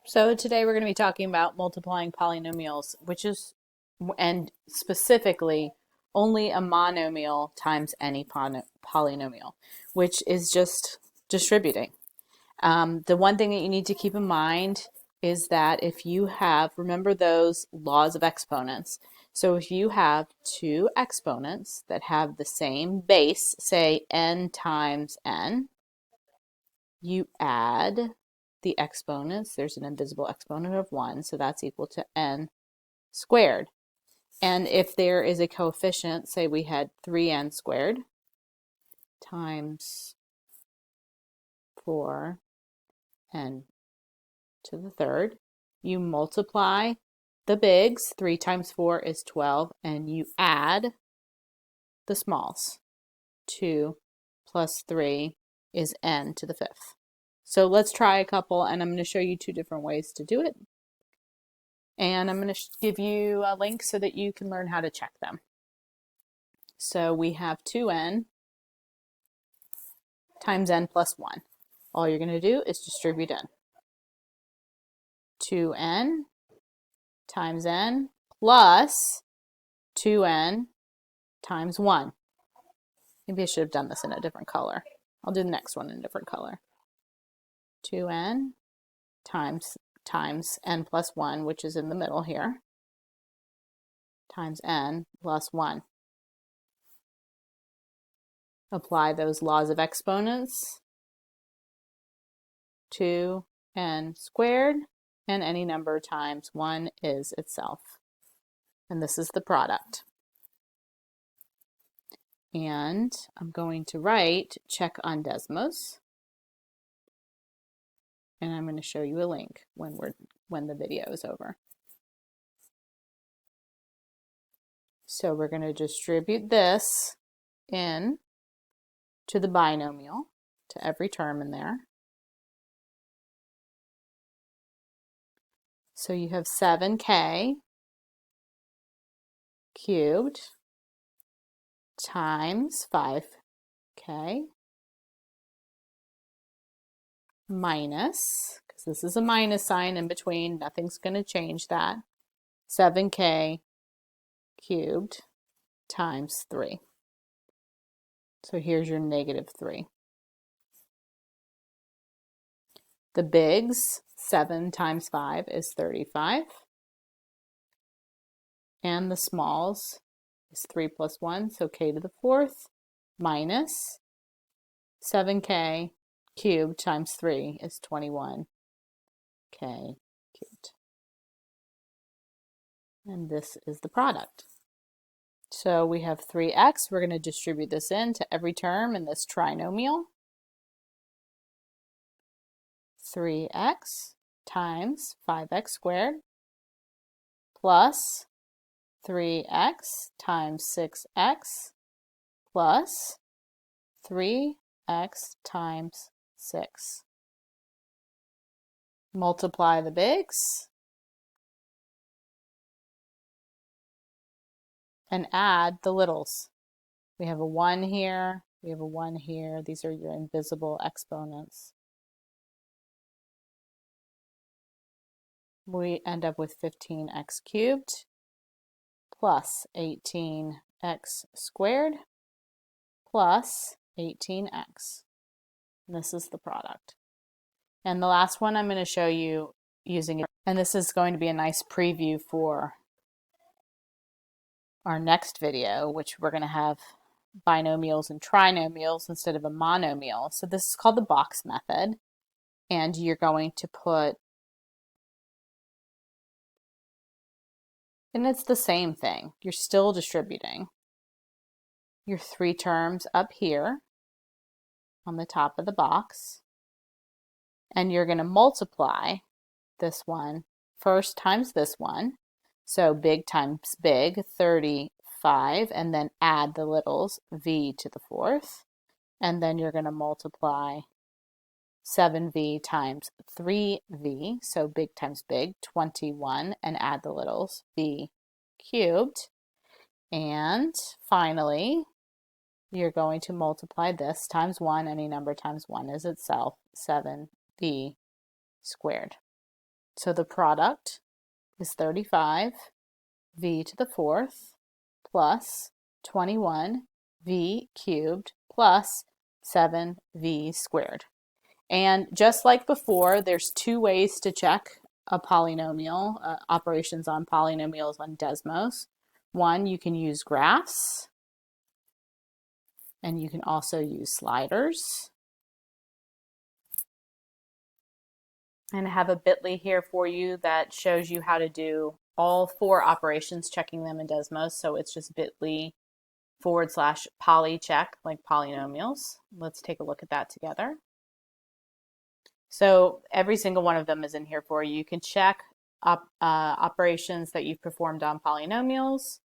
So today we're going to be talking about multiplying polynomials, and specifically, only a monomial times any polynomial, which is just distributing. The one thing that you need to keep in mind is that if you have, remember those laws of exponents. So if you have two exponents that have the same base, say n times n, you add the exponents. There's an invisible exponent of 1, so that's equal to n squared. And if there is a coefficient, say we had 3n squared times 4n to the third, you multiply the bigs. 3 times 4 is 12, and you add the smalls. 2 plus 3 is n to the fifth. So let's try a couple, and I'm going to show you two different ways to do it. And I'm going to give you a link so that you can learn how to check them. So we have 2n times n plus 1. All you're going to do is distribute n. 2n times n plus 2n times 1. Maybe I should have done this in a different color. I'll do the next one in a different color. 2n times n plus 1, which is in the middle here, times n plus 1. Apply those laws of exponents. 2n squared, and any number times 1 is itself. And this is the product. And I'm going to write check on Desmos. And I'm going to show you a link when the video is over. So we're going to distribute this in to the binomial, to every term in there. So you have 7k cubed times 5k minus, because this is a minus sign in between, nothing's going to change that, 7k cubed times 3. So here's your negative 3. The bigs, 7 times 5 is 35. And the smalls is 3 plus 1, so k to the fourth minus 7k cubed times 3 is 21k cubed. And this is the product. So we have 3x. We're going to distribute this in to every term in this trinomial. 3x times 5x squared plus 3x times 6x plus 3x times 6. Multiply the bigs and add the littles. We have a 1 here, we have a 1 here. These are your invisible exponents. We end up with 15x cubed plus 18x squared plus 18x. And this is the product. And the last one I'm going to show you using it, and this is going to be a nice preview for our next video, which we're going to have binomials and trinomials instead of a monomial. So this is called the box method, and you're going to put, and it's the same thing. You're still distributing your 3 terms up here on the top of the box, and you're going to multiply this one first times this one. So big times big, 35, and then add the littles, v to the fourth. And then you're going to multiply 7v times 3v, so big times big, 21, and add the littles, v cubed. And finally, you're going to multiply this times 1, any number times 1 is itself, 7v squared. So the product is 35 v to the fourth plus 21 v cubed plus 7v squared. And just like before, there's two ways to check a polynomial, operations on polynomials on Desmos. One, you can use graphs, and you can also use sliders. And I have a bit.ly here for you that shows you how to do all four operations, checking them in Desmos. So it's just bit.ly/polycheck, like polynomials. Let's take a look at that together. So every single one of them is in here for you. You can check operations that you've performed on polynomials,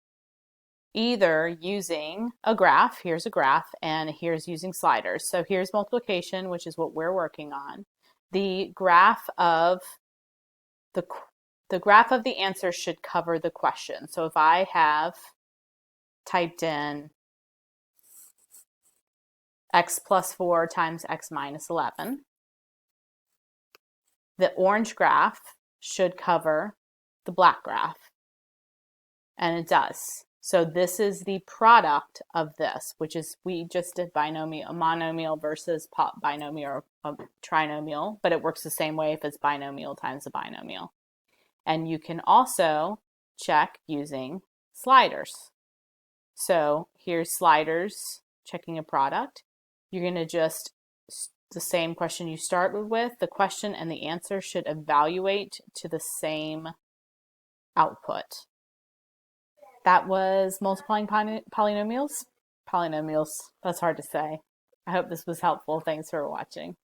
either using a graph. Here's a graph, and here's using sliders. So here's multiplication, which is what we're working on. The graph of the answer should cover the question. So if I have typed in x plus 4 times x minus 11, the orange graph should cover the black graph, and it does. So this is the product of this, which is, we just did binomial, monomial versus binomial or trinomial, but it works the same way if it's binomial times a binomial. And you can also check using sliders. So here's sliders, checking a product. You're going to just, the same question you started with, the question and the answer should evaluate to the same output. That was multiplying polynomials. Polynomials, that's hard to say. I hope this was helpful. Thanks for watching.